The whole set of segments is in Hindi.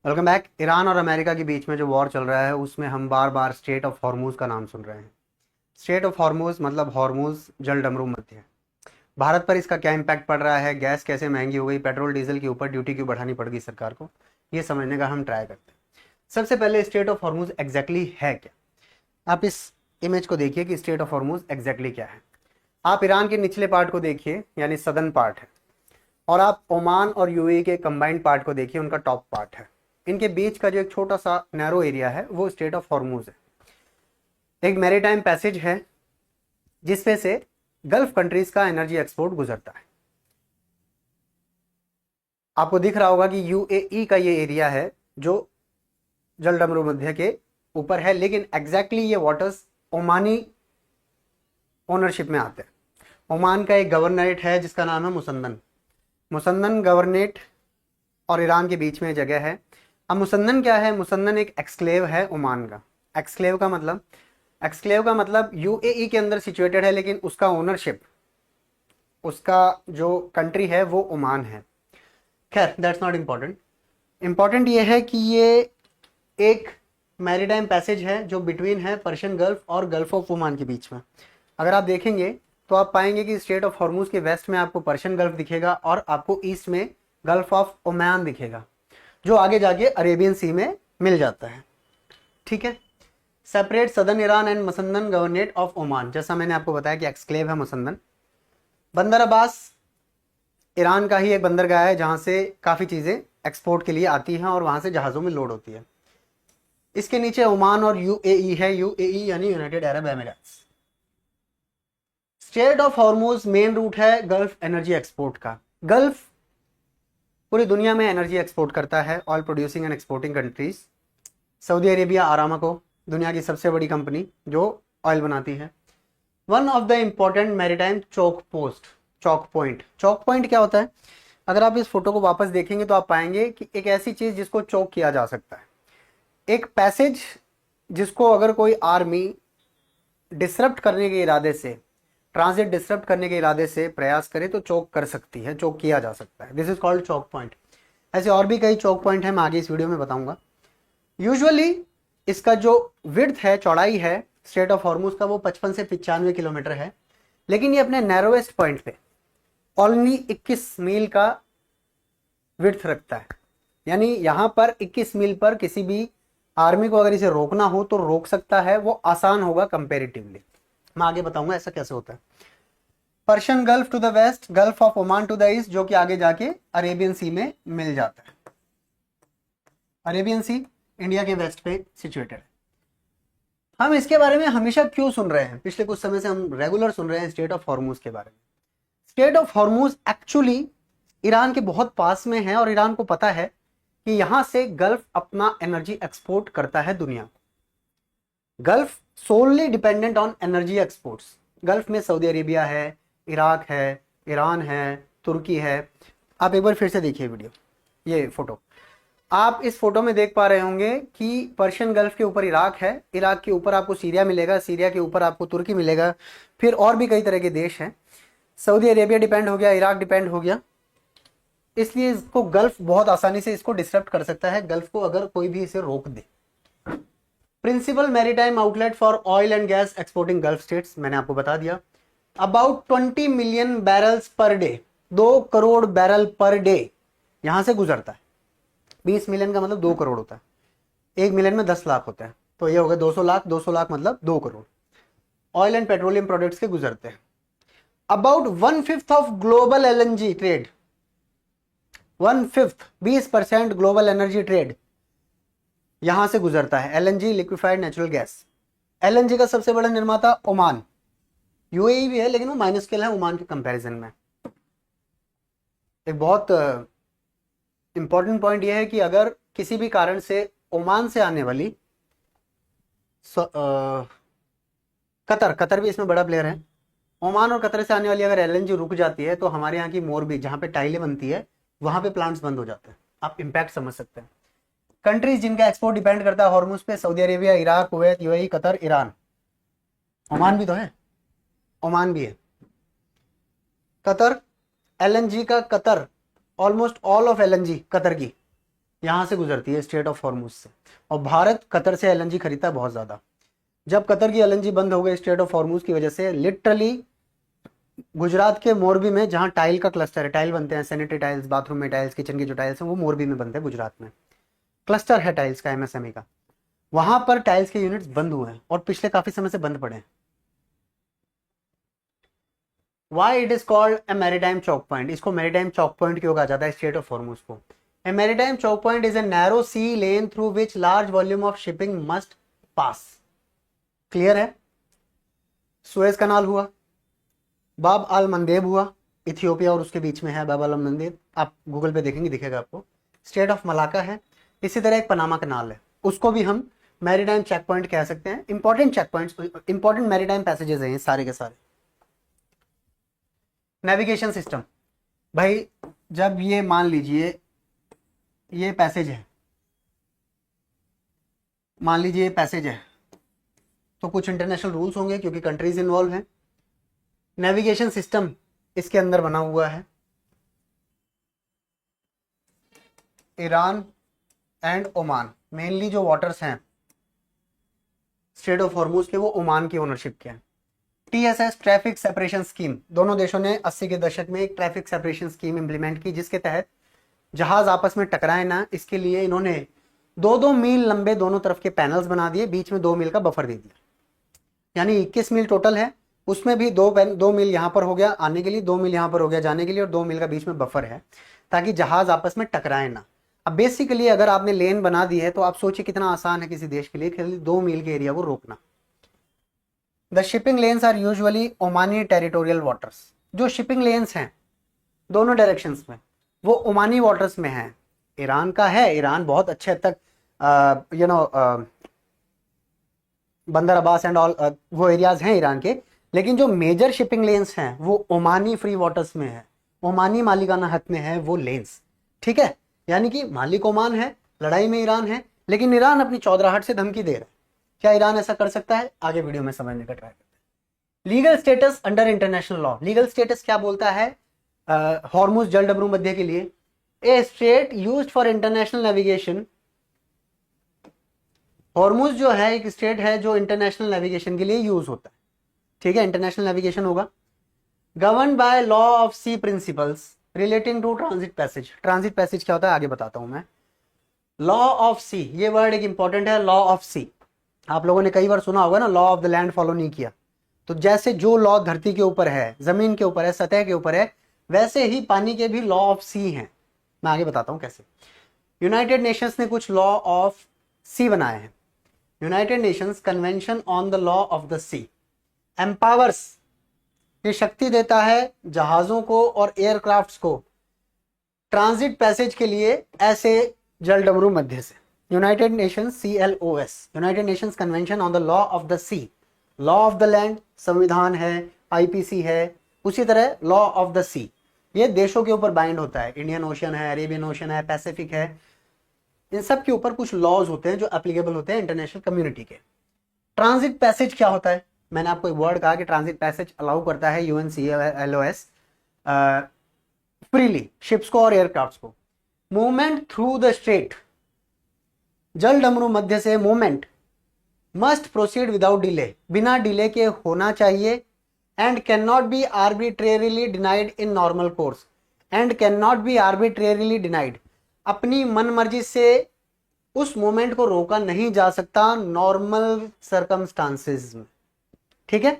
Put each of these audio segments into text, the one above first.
Welcome back. ईरान और अमेरिका के बीच में जो वॉर चल रहा है उसमें हम बार बार स्ट्रेट ऑफ हॉर्मूज का नाम सुन रहे हैं। स्ट्रेट ऑफ हॉर्मूज मतलब हॉर्मूज जल डमरू मध्य। भारत पर इसका क्या इम्पैक्ट पड़ रहा है, गैस कैसे महंगी हो गई, पेट्रोल डीजल के ऊपर ड्यूटी क्यों बढ़ानी पड़ गई सरकार को, ये समझने का हम ट्राई करते हैं। सबसे पहले स्ट्रेट ऑफ हॉर्मूज एग्जैक्टली है क्या। आप इस इमेज को देखिए कि स्ट्रेट ऑफ हॉर्मूज एग्जैक्टली क्या है। आप ईरान के निचले पार्ट को देखिए, यानी सदर्न पार्ट है, और आप ओमान और यूएई के कंबाइंड पार्ट को देखिए, उनका टॉप पार्ट है। इनके बीच का जो एक छोटा सा नैरो एरिया है वो स्ट्रेट ऑफ हॉर्मूज है। एक मैरीटाइम पैसेज है जिसपे से गल्फ कंट्रीज का एनर्जी एक्सपोर्ट गुजरता है। आपको दिख रहा होगा कि यूएई का ये एरिया है जो जल डमरू मध्य के ऊपर है, लेकिन एग्जैक्टली ये वाटर्स ओमानी ओनरशिप में आते हैं। ओमान का एक गवर्नरेट है जिसका नाम है मुसंदन। मुसंदन गवर्नरेट और ईरान के बीच में जगह है। अब मुसंदन क्या है? मुसंदन एक एक्सक्लेव है ओमान का। एक्सक्लेव का मतलब यूएई के अंदर सिचुएटेड है, लेकिन उसका ओनरशिप, उसका जो कंट्री है वो ओमान है। खैर, दैट्स नॉट इम्पॉर्टेंट। इम्पॉर्टेंट ये है कि ये एक मैरीटाइम पैसेज है जो बिटवीन है पर्शियन गल्फ और गल्फ ऑफ ओमान के बीच में। अगर आप देखेंगे तो आप पाएंगे कि स्ट्रेट ऑफ हॉर्मूज के वेस्ट में आपको पर्शियन गल्फ दिखेगा और आपको ईस्ट में गल्फ ऑफ ओमान दिखेगा, जो आगे जाके अरेबियन सी में मिल जाता है। ठीक है। Separate southern Iran and Musandam governorate of Oman. जैसा मैंने आपको बताया कि एक्सक्लेव है मुसंदन। बंदर अब्बास ईरान का ही एक बंदरगाह है जहां से काफ़ी चीज़ें एक्सपोर्ट के लिए आती हैं और वहां से जहाज़ों में लोड होती है। इसके नीचे ओमान और यूएई है। यूएई यानी United Arab Emirates. Strait of Hormuz main route है गल्फ एनर्जी एक्सपोर्ट का। गल्फ पूरी दुनिया में एनर्जी एक्सपोर्ट करता है। Oil producing and exporting countries. Saudi Arabia Aramco, दुनिया की सबसे बड़ी कंपनी जो ऑयल बनाती है। One of the important maritime choke point. Choke point क्या होता है? अगर आप इस फोटो को वापस देखेंगे तो आप पाएंगे कि एक ऐसी चीज जिसको चौक किया जा सकता है, एक पैसेज जिसको अगर कोई आर्मी डिसरप्ट करने के इरादे से, ट्रांजिट डिसरप्ट करने के इरादे से प्रयास करे तो चौक कर सकती है, चौक किया जा सकता है। This is called Chowk point. ऐसे और भी कई चौक पॉइंट है, मैं आगे इस वीडियो में बताऊंगा। यूजुअली इसका जो विड्थ है, चौड़ाई है स्ट्रेट ऑफ हॉर्मूज का, वो 55 से 95 किलोमीटर है, लेकिन ये अपने नैरोवेस्ट पॉइंट पे ओनली 21 मील का विड्थ रखता है। यानी यहां पर 21 मील पर किसी भी आर्मी को अगर इसे रोकना हो तो रोक सकता है, वो आसान होगा कंपेरेटिवली। मैं आगे बताऊंगा ऐसा कैसे होता है। Persian gulf to the west, gulf of Oman to the east, जो कि आगे जाके अरेबियन सी में मिल जाता है। अरेबियन सी इंडिया के वेस्ट पे सिचुएटेड है। हम इसके बारे में हमेशा क्यों सुन रहे हैं? पिछले कुछ समय से हम रेगुलर सुन रहे हैं स्ट्रेट ऑफ हॉर्मूज के बारे में। Straight of Hormuz actually Iran के बहुत पास में है और ईरान को पता है कि यहां से गल्फ अपना एनर्जी एक्सपोर्ट करता है दुनिया को। Gulf solely dependent on energy exports. Gulf में सऊदी अरेबिया है, इराक है, ईरान है, तुर्की है। आप एक बार फिर से देखिए वीडियो, ये फोटो। आप इस फोटो में देख पा रहे होंगे कि पर्शियन गल्फ के ऊपर इराक है, इराक के ऊपर आपको सीरिया मिलेगा, सीरिया के ऊपर आपको तुर्की मिलेगा, फिर और भी कई तरह के देश हैं। सऊदी अरेबिया डिपेंड हो गया, इराक डिपेंड हो गया। इसलिए इसको गल्फ बहुत आसानी से इसको डिस्टर्ब कर सकता है, गल्फ को अगर कोई भी इसे रोक दे। Principal maritime outlet for oil and gas exporting Gulf states, मैंने आपको बता दिया। About 20 million barrels per day, 2 crore barrel per day यहां से गुजरता है। 20 मिलियन का मतलब 2 करोड़ होता है। 1 मिलियन में 10 लाख होता है, तो ये हो गया 200 लाख। 200 लाख मतलब 2 crore oil and petroleum products के गुजरते हैं। About 1/5 of global LNG trade, 1/5, 20% global energy trade यहां से गुजरता है। LNG, liquefied natural gas. LNG का सबसे बड़ा निर्माता ओमान, यूएई भी है लेकिन वो माइनस स्केल है ओमान के कंपैरिजन में। एक बहुत इंपॉर्टेंट पॉइंट यह है कि अगर किसी भी कारण से ओमान से आने वाली कतर भी इसमें बड़ा प्लेयर है। ओमान और कतर से आने वाली अगर एलएनजी रुक जाती है तो हमारे यहाँ की मोरबी, जहां पे टाइलें बनती है, वहां पे प्लांट्स बंद हो जाते हैं। आप इंपैक्ट समझ सकते हैं। कंट्रीज जिनका एक्सपोर्ट डिपेंड करता है हॉर्मुज पे, Saudi Arabia, Iraq, Kuwait, UAE, Qatar, Iran. Oman भी तो है, ओमान भी है। कतर, एलएनजी का Qatar, almost all of LNG Qatar की यहाँ से गुजरती है स्ट्रेट ऑफ हॉर्मुज से। और भारत कतर से एलएनजी खरीदता है बहुत ज़्यादा। जब कतर की एलएनजी बंद हो गई स्ट्रेट ऑफ हॉर्मुज की वजह से, लिटरली गुजरात के मोरबी में जहाँ टाइल का क्लस्टर है, टाइल बनते हैं, सैनिटरी टाइल्स, बाथरूम में टाइल्स, किचन की जो टाइल्स हैं वो मोरबी में बनते हैं, गुजरात में क्लस्टर है टाइल्स का, एमएसएमई का। वहां पर टाइल्स के यूनिट्स बंद हुए हैं और पिछले काफी समय से बंद पड़े हैं। Why it is called a maritime choke point? इसको मैरीटाइम चौक पॉइंट क्यों कहा जाता है स्ट्रेट ऑफ हॉर्मुज को? A maritime choke point is a narrow sea lane through which large volume of shipping must pass. Clear है? सुएज कनाल हुआ, बाब अल मंदेब हुआ, इथियोपिया और उसके बीच में है बाब अल मंदेब, आप गूगल पे देखेंगे दिखेगा आपको। स्ट्रेट ऑफ मलाका है, इसी तरह एक पनामा कनाल है, उसको भी हम मैरीटाइम चेक पॉइंट कह सकते हैं। Important check points, important maritime passages हैं सारे के सारे। नेविगेशन सिस्टम, भाई जब ये मान लीजिए ये पैसेज है, मान लीजिए ये पैसेज है, तो कुछ इंटरनेशनल रूल्स होंगे क्योंकि कंट्रीज इन्वॉल्व हैं। नेविगेशन सिस्टम इसके अंदर बना हुआ है, ईरान एंड ओमान, मेनली जो वाटर्स हैं स्ट्रेट ऑफ हॉर्मुज के वो ओमान की ओनरशिप के हैं। टीएसएस, ट्रैफिक सेपरेशन स्कीम, दोनों देशों ने 80 के दशक में एक ट्रैफिक सेपरेशन स्कीम इंप्लीमेंट की जिसके तहत जहाज आपस में टकराए ना, इसके लिए इन्होंने 2-2 मील लंबे दोनों तरफ के पैनल्स बना दिए, बीच में 2 मील का बफर दे दिया, यानी 21 मील टोटल है, उसमें भी 2 मील यहाँ पर हो गया आने के लिए, 2 मील यहाँ पर हो गया जाने के लिए, और 2 मील का बीच में बफर है ताकि जहाज आपस में टकराए ना। अब बेसिकली अगर आपने लेन बना दी है तो आप सोचिए कितना आसान है किसी देश के लिए खाली 2 मील के एरिया को रोकना। The shipping lanes are usually Omani territorial waters. जो शिपिंग लेन्स हैं दोनों डायरेक्शंस में वो ओमानी वाटर्स में हैं। ईरान का है, ईरान बहुत अच्छे हद तक बंदर अब्बास एंड ऑल वो एरियाज हैं ईरान के, लेकिन जो मेजर शिपिंग लेन्स हैं वो ओमानी फ्री वाटर्स में है, ओमानी मालिकाना हक में है वो लेन्स। ठीक है, यानी कि मालिक ओमान है, लड़ाई में ईरान है, लेकिन ईरान अपनी चौधराहट से धमकी दे रहा है। क्या ईरान ऐसा कर सकता है? आगे वीडियो में समझने का ट्राई करते हैं। Legal status under international law. Legal status क्या बोलता है हॉर्मुज जल डमरू मध्य के लिए? A straight used for international navigation. Hormuz जो है एक स्टेट है जो इंटरनेशनल नेविगेशन के लिए यूज होता है। ठीक है, इंटरनेशनल नेविगेशन होगा। Govern by law of sea principles relating to transit passage. Transit passage क्या होता है आगे बताता हूं मैं। लॉ ऑफ सी, ये वर्ड एक इंपॉर्टेंट है, लॉ ऑफ सी। आप लोगों ने कई बार सुना होगा ना, law of the land follow नहीं किया। तो जैसे जो लॉ धरती के ऊपर है, जमीन के ऊपर है, सतह के ऊपर है, वैसे ही पानी के भी लॉ ऑफ सी हैं। मैं आगे बताता हूं कैसे। यूनाइटेड नेशंस ने कुछ लॉ ऑफ सी बनाए हैं। United Nations convention on the law of the sea empowers, ये शक्ति देता है जहाजों को और एयरक्राफ्ट्स को ट्रांजिट पैसेज के लिए ऐसे जल डमरू मध्य से। United Nations CLOS, United Nations convention on the law of the sea. Law of the land संविधान है, IPC है, उसी तरह लॉ ऑफ द सी ये देशों के ऊपर बाइंड होता है। इंडियन ओशन है, अरेबियन ओशन है, पैसिफिक है, इन सब के ऊपर कुछ लॉज होते हैं जो एप्लीकेबल होते हैं इंटरनेशनल कम्युनिटी के। ट्रांजिट पैसेज क्या होता है? मैंने आपको एक वर्ड कहा कि ट्रांजिट पैसेज अलाउ करता है UNCLOS फ्रीली शिप्स को और एयरक्राफ्ट्स को मूवमेंट थ्रू द स्ट्रेट। जल डमरू मध्य से movement must proceed without delay, बिना डिले के होना चाहिए। And can not be arbitrarily denied in normal course. And can not be arbitrarily denied, अपनी मनमर्जी से उस मोमेंट को रोका नहीं जा सकता नॉर्मल सर्कमस्टांसेस में। ठीक है,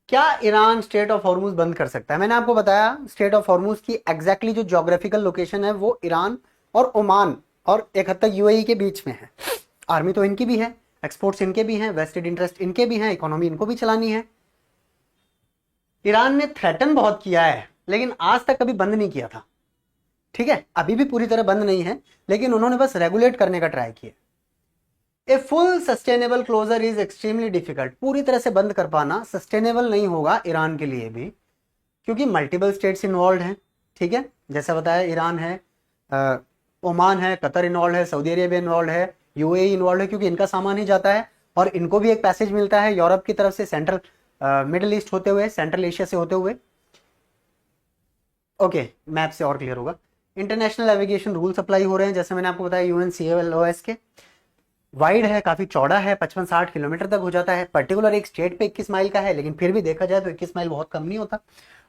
क्या ईरान स्ट्रेट ऑफ हॉर्मुज बंद कर सकता है? मैंने आपको बताया स्ट्रेट ऑफ हॉर्मुज की एग्जैक्टली जो ज्योग्राफिकल लोकेशन है वो ईरान और ओमान और एक हद तक UAE के बीच में है। आर्मी तो इनकी भी है, एक्सपोर्ट्स इनके भी हैं, वेस्टेड इंटरेस्ट इनके भी हैं, इकोनॉमी इनको भी चलानी है। ईरान ने थ्रेटन बहुत किया है लेकिन आज तक कभी बंद नहीं किया था। ठीक है, अभी भी पूरी तरह बंद नहीं है, लेकिन उन्होंने बस रेगुलेट करने का ट्राई किया। A full sustainable closure is extremely difficult. पूरी तरह से बंद कर पाना सस्टेनेबल नहीं होगा ईरान के लिए भी, क्योंकि मल्टीपल स्टेट्स इन्वॉल्व हैं। ठीक है, जैसा बताया ईरान है, ओमान है, कतर इन्वॉल्व है, सऊदी अरेबिया इन्वॉल्व है, UAE इन्वॉल्व है, क्योंकि इनका सामान ही जाता है और इनको भी एक पैसेज मिलता है यूरोप की तरफ से, सेंट्रल मिडिल ईस्ट होते हुए, सेंट्रल एशिया से होते हुए। ओके, मैप से और क्लियर होगा। इंटरनेशनल नेविगेशन रूल्स अप्लाई हो रहे हैं, जैसे मैंने आपको बताया यूएनसीएलओएस के। वाइड है, काफी चौड़ा है, 55-60 किलोमीटर तक हो जाता है। पर्टिकुलर एक स्टेट पे 21 माइल का है, लेकिन फिर भी देखा जाए तो 21 माइल बहुत कम नहीं होता।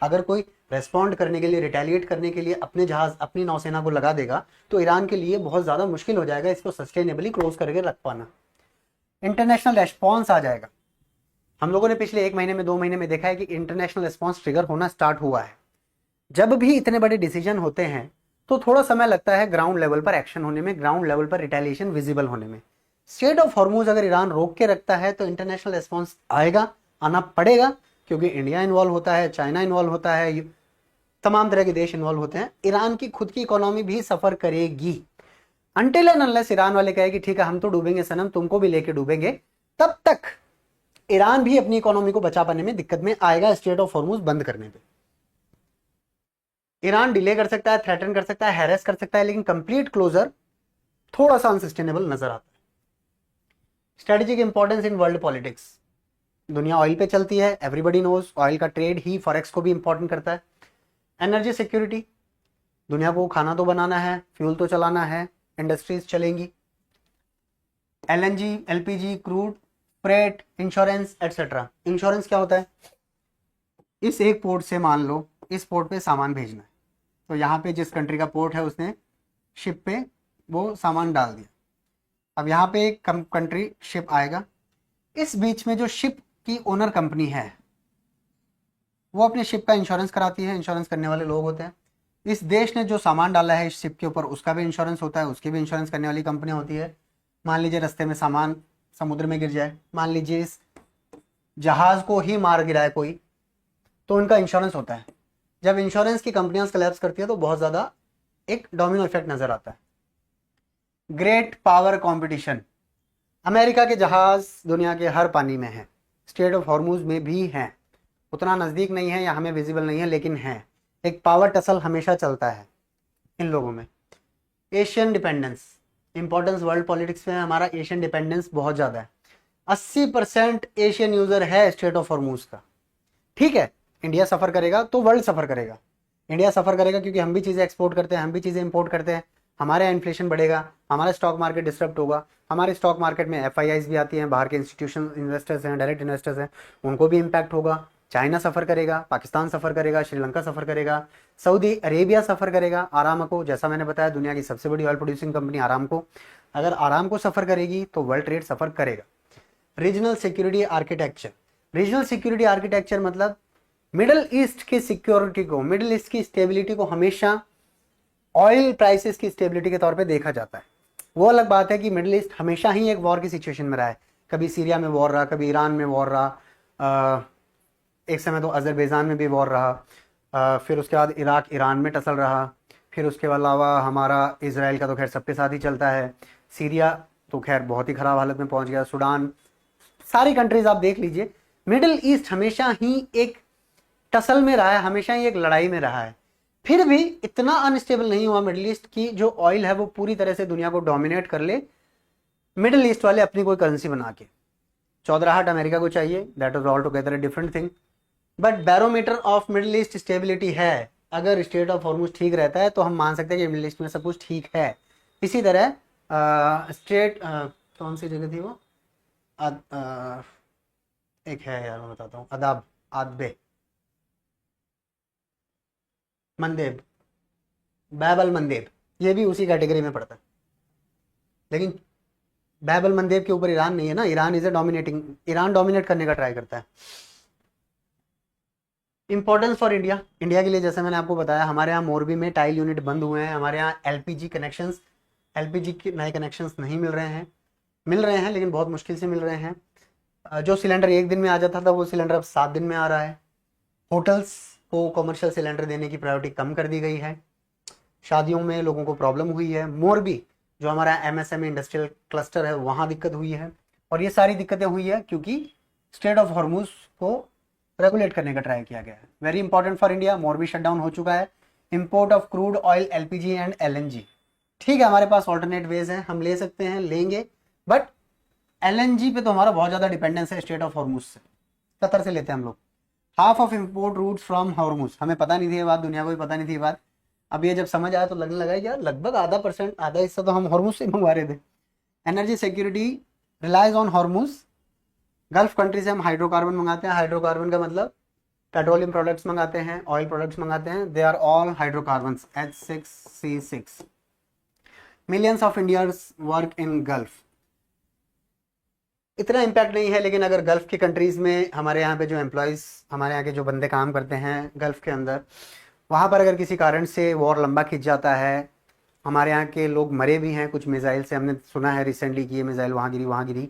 अगर कोई रेस्पॉन्ड करने के लिए, रिटेलिएट करने के लिए अपने जहाज, अपनी नौसेना को लगा देगा तो ईरान के लिए बहुत ज्यादा मुश्किल हो जाएगा इसको सस्टेनेबली क्लोज करके रख पाना। इंटरनेशनल रेस्पॉन्स आ जाएगा। हम लोगों ने पिछले 1 महीने में, 2 महीने में देखा है कि इंटरनेशनल रिस्पॉन्स ट्रिगर होना स्टार्ट हुआ है। जब भी इतने बड़े डिसीजन होते हैं तो थोड़ा समय लगता है ग्राउंड लेवल पर एक्शन होने में, ग्राउंड लेवल पर रिटेलिएशन विजिबल होने में। स्टेट ऑफ हॉर्मूज अगर ईरान रोक के रखता है तो इंटरनेशनल रिस्पॉन्स आएगा, आना पड़ेगा, क्योंकि इंडिया इन्वॉल्व होता है, चाइना इन्वॉल्व होता है, तमाम तरह के देश इन्वॉल्व होते हैं। ईरान की खुद की इकोनॉमी भी सफर करेगी। अनटिल एंड अनलेस ईरान वाले कहे कि ठीक है हम तो डूबेंगे सनम, तुमको भी लेके डूबेंगे, तब तक ईरान भी अपनी इकोनॉमी को बचा पाने में दिक्कत में आएगा स्टेट ऑफ हॉर्मूज बंद करने पे। ईरान डिले कर सकता है, थ्रेटन कर सकता है, हैरेस कर सकता है, लेकिन कंप्लीट क्लोजर थोड़ा सा अनसस्टेनेबल नजर आता है। Strategic importance in world politics. दुनिया ऑयल पे चलती है, एवरीबडी नोज। ऑयल का ट्रेड ही फॉरेक्स को भी इंपॉर्टेंट करता है। एनर्जी सिक्योरिटी, दुनिया को खाना तो बनाना है, फ्यूल तो चलाना है, इंडस्ट्रीज चलेंगी। LNG, LPG, crude, freight, insurance etcetera. Insurance क्या होता है? इस एक पोर्ट से मान लो इस पोर्ट पे सामान भेजना है, तो यहाँ पे जिस कंट्री का पोर्ट है उसने शिप पे वो सामान डाल दिया। अब यहाँ पे एक कंट्री शिप आएगा, इस बीच में जो शिप की ओनर कंपनी है वो अपने शिप का इंश्योरेंस कराती है। इंश्योरेंस करने वाले लोग होते हैं। इस देश ने जो सामान डाला है इस शिप के ऊपर उसका भी इंश्योरेंस होता है, उसकी भी इंश्योरेंस करने वाली कंपनी होती है। मान लीजिए रास्ते में सामान समुद्र में गिर जाए, मान लीजिए इस जहाज को ही मार गिराए कोई, तो उनका इंश्योरेंस होता है। जब इंश्योरेंस की कंपनियां कोलैप्स करती है तो बहुत ज्यादा एक डोमिनो इफेक्ट नजर आता है। Great power competition. अमेरिका के जहाज दुनिया के हर पानी में है, स्ट्रेट ऑफ हॉर्मूज में भी हैं। उतना नजदीक नहीं है या हमें विजिबल नहीं है, लेकिन है। एक पावर टसल हमेशा चलता है इन लोगों में। Asian dependence, importance world politics में हमारा एशियन डिपेंडेंस बहुत ज्यादा है। 80% एशियन यूजर है स्ट्रेट ऑफ हॉर्मूज का। ठीक है, इंडिया सफर करेगा तो वर्ल्ड सफर करेगा। इंडिया सफर करेगा क्योंकि हम भी चीजें एक्सपोर्ट करते हैं, हम भी चीजें इंपोर्ट करते हैं, हमारे यहाँ इन्फ्लेशन बढ़ेगा, हमारा स्टॉक मार्केट डिस्टर्ब होगा। हमारे स्टॉक मार्केट में एफआईआईज भी आती हैं, बाहर के इंस्टीट्यूशन इन्वेस्टर्स हैं, डायरेक्ट इन्वेस्टर्स हैं, उनको भी इम्पैक्ट होगा। चाइना सफर करेगा, पाकिस्तान सफर करेगा, श्रीलंका सफर करेगा, सऊदी अरेबिया सफर करेगा। आरामको, जैसा मैंने बताया दुनिया की सबसे बड़ी ऑयल प्रोड्यूसिंग कंपनी आरामको, अगर आरामको सफर करेगी तो वर्ल्ड ट्रेड सफर करेगा। Regional security architecture. Regional security architecture मतलब मिडिल ईस्ट की सिक्योरिटी को, मिडिल ईस्ट की स्टेबिलिटी को हमेशा ऑयल प्राइसेस की स्टेबिलिटी के तौर पे देखा जाता है। वो अलग बात है कि मिडिल ईस्ट हमेशा ही एक वॉर की सिचुएशन में रहा है। कभी सीरिया में वॉर रहा, कभी ईरान में वॉर रहा, एक समय तो अजरबैजान में भी वॉर रहा, फिर उसके बाद इराक ईरान में टसल रहा, फिर उसके अलावा हमारा इसराइल का तो खैर सबके साथ ही चलता है, सीरिया तो खैर बहुत ही ख़राब हालत में पहुंच गया, सूडान, सारी कंट्रीज आप देख लीजिए। मिडिल ईस्ट हमेशा ही एक टसल में रहा है, हमेशा ही एक लड़ाई में रहा है। फिर भी इतना अनस्टेबल नहीं हुआ मिडिल ईस्ट की जो ऑयल है वो पूरी तरह से दुनिया को डोमिनेट कर ले, मिडिल ईस्ट वाले अपनी कोई करेंसी बना के। चौधराहट अमेरिका को चाहिए, that is all together a different thing, but barometer of middle east stability है। अगर स्टेट ऑफ हॉर्मूज ठीक रहता है तो हम मान सकते हैं कि मिडिल ईस्ट में सब कुछ ठीक है। इसी तरह स्टेट कौन सी जगह थी वो, एक है यार मैं बताता हूँ, अदाब, आदबे, मंदेब, बैबल मंदेब, ये भी उसी कैटेगरी में पड़ता है। लेकिन बैबल मंदेब के ऊपर ईरान नहीं है ना, Iran is a dominating, Iran dominate करने का ट्राई करता है। इंपॉर्टेंस फॉर इंडिया, इंडिया के लिए जैसे मैंने आपको बताया हमारे यहाँ मोरबी में टाइल यूनिट बंद हुए हैं, हमारे यहाँ एलपीजी कनेक्शंस, एलपीजी के नए कनेक्शंस नहीं मिल रहे हैं, मिल रहे हैं लेकिन बहुत मुश्किल से मिल रहे हैं। जो सिलेंडर 1 दिन में आ जाता था वो सिलेंडर अब 7 दिन में आ रहा है। होटल्स को कमर्शियल सिलेंडर देने की प्रायोरिटी कम कर दी गई है। शादियों में लोगों को प्रॉब्लम हुई है। मोरबी जो हमारा एमएसएमई इंडस्ट्रियल क्लस्टर है वहाँ दिक्कत हुई है, और ये सारी दिक्कतें हुई है क्योंकि स्ट्रेट ऑफ हॉर्मूज को रेगुलेट करने का ट्राई किया गया है। Very important for India, Morbi shutdown हो चुका है। Import of crude oil, LPG and LNG, ठीक है हमारे पास ऑल्टरनेट वेज हैं, हम ले सकते हैं, लेंगे, बट एलएनजी पे तो हमारा बहुत ज़्यादा डिपेंडेंस है स्ट्रेट ऑफ हॉर्मूज से। कतर से लेते हैं हम लोग। Half of import route from Hormuz, हमें पता नहीं थी ये बात, दुनिया को भी पता नहीं थी ये बात। अब ये जब समझ आया तो लगने लगा यार लगभग आधा हिस्सा तो हम हॉर्मुज से ही मंगवा रहे थे। Energy security relies on Hormuz. Gulf country से हम हाइड्रोकार्बन मंगाते हैं। हाइड्रोकार्बन का मतलब पेट्रोलियम प्रोडक्ट्स मंगाते हैं, ऑयल प्रोडक्ट्स मंगाते हैं, they are all hydrocarbons H6C6। Millions of Indians work in gulf. इतना इम्पैक्ट नहीं है, लेकिन अगर गल्फ की कंट्रीज़ में हमारे यहाँ पे जो एम्प्लॉयज़, हमारे यहाँ के जो बंदे काम करते हैं गल्फ के अंदर, वहाँ पर अगर किसी कारण से वॉर लंबा खिंच जाता है, हमारे यहाँ के लोग मरे भी हैं कुछ मिसाइल से, हमने सुना है रिसेंटली कि ये मिसाइल वहाँ गिरी।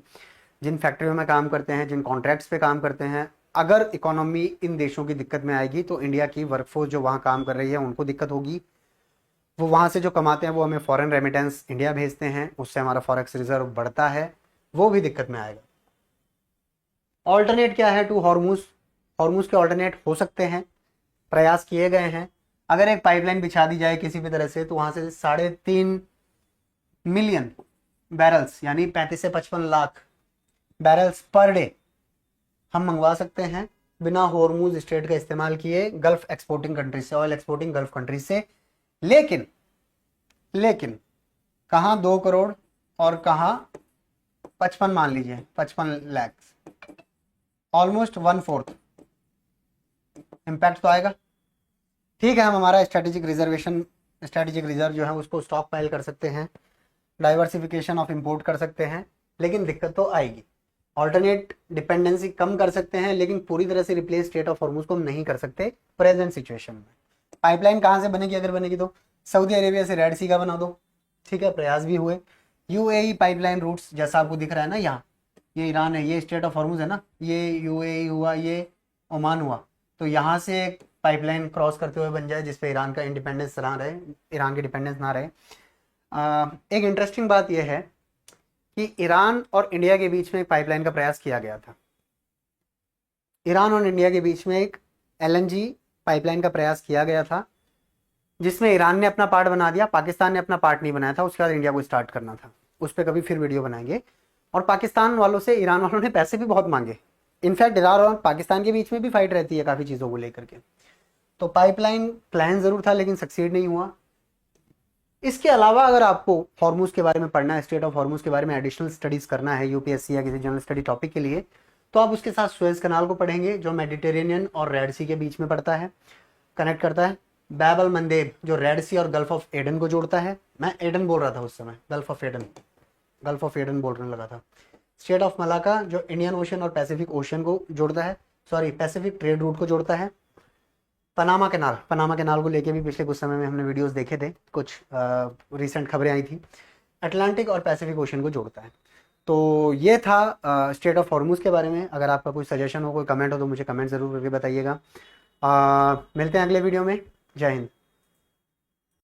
जिन फैक्ट्रियों में काम करते हैं, जिन कॉन्ट्रैक्ट्स पे काम करते हैं, अगर इकोनॉमी इन देशों की दिक्कत में आएगी तो इंडिया की वर्कफोर्स जो वहाँ काम कर रही है उनको दिक्कत होगी। वो वहाँ से जो कमाते हैं वो हमें फॉरेन रेमिटेंस इंडिया भेजते हैं, उससे हमारा फॉरेक्स रिजर्व बढ़ता है, वो भी दिक्कत में आएगा। ऑल्टरनेट क्या है टू हॉर्मुज? हॉर्मुज के ऑल्टरनेट हो सकते हैं, प्रयास किए गए हैं। अगर एक पाइपलाइन बिछा दी जाए किसी भी तरह से तो वहाँ से 3.5 मिलियन बैरल्स यानी 35 से 55 लाख बैरल्स पर डे हम मंगवा सकते हैं बिना हॉर्मुज स्ट्रेट का इस्तेमाल किए गल्फ एक्सपोर्टिंग कंट्रीज से, ऑयल एक्सपोर्टिंग गल्फ कंट्रीज से। लेकिन कहाँ 2 करोड़ और कहाँ 55, मान लीजिए 55 लाख, ऑलमोस्ट 1/4 इम्पैक्ट तो आएगा। ठीक है, हम हमारा स्ट्रेटेजिक रिजर्व जो है उसको स्टॉक पाइल कर सकते हैं, डाइवर्सिफिकेशन ऑफ इंपोर्ट कर सकते हैं, लेकिन दिक्कत तो आएगी। ऑल्टरनेट डिपेंडेंसी कम कर सकते हैं, लेकिन पूरी तरह से रिप्लेस स्टेट ऑफ हॉर्मुज को हम नहीं कर सकते प्रेजेंट सिचुएशन में। पाइपलाइन कहाँ से बनेगी? अगर बनेगी तो सऊदी अरेबिया से रेड सी का बना दो, ठीक है, प्रयास भी हुए। यूएई पाइपलाइन रूट्स जैसा आपको दिख रहा है ना, यहाँ ये ईरान है, ये स्टेट ऑफ हॉर्मुज है ना, ये यूएई हुआ, ये ओमान हुआ, तो यहाँ से एक पाइपलाइन क्रॉस करते हुए बन जाए जिसपे ईरान का इंडिपेंडेंस ना रहे, ईरान की डिपेंडेंस ना रहे। एक इंटरेस्टिंग बात यह है कि ईरान और इंडिया के बीच में एक पाइपलाइन का प्रयास किया गया था। ईरान और इंडिया के बीच में एक एलएनजी पाइपलाइन का प्रयास किया गया था, जिसमें ईरान ने अपना पार्ट बना दिया, पाकिस्तान ने अपना पार्ट नहीं बनाया था। उसके बाद इंडिया को स्टार्ट करना था, उस पर कभी फिर वीडियो बनाएंगे। और पाकिस्तान वालों से ईरान वालों ने पैसे भी बहुत मांगे। इनफैक्ट ईरान और पाकिस्तान के बीच में भी फाइट रहती है काफ़ी चीज़ों को लेकर के। तो पाइपलाइन प्लान ज़रूर था लेकिन सक्सीड नहीं हुआ। इसके अलावा अगर आपको हॉर्मुज के बारे में पढ़ना है, स्टेट ऑफ हॉर्मुज के बारे में एडिशनल स्टडीज़ करना है यूपीएससी या किसी जनरल स्टडी टॉपिक के लिए, तो आप उसके साथ सुएज कनाल को पढ़ेंगे जो मेडिटेरेनियन और रेड सी के बीच में पड़ता है, कनेक्ट करता है। बैब अल मंदेब जो रेड सी और गल्फ ऑफ एडन को जोड़ता है। मैं एडन बोल रहा था उस समय, गल्फ ऑफ एडन बोलने लगा था। स्टेट ऑफ मलाका जो इंडियन ओशन और पैसिफिक ओशन को जोड़ता है, सॉरी पैसिफिक ट्रेड रूट को जोड़ता है। पनामा कैनाल को लेके भी पिछले कुछ समय में हमने वीडियोस देखे थे, कुछ रिसेंट खबरें आई थी। अटलांटिक और पैसिफिक ओशन को जोड़ता है। तो ये था स्टेट ऑफ हॉर्मुज के बारे में। अगर आपका कोई सजेशन हो, कोई कमेंट हो तो मुझे कमेंट ज़रूर करके बताइएगा। मिलते हैं अगले वीडियो में। जय हिंद।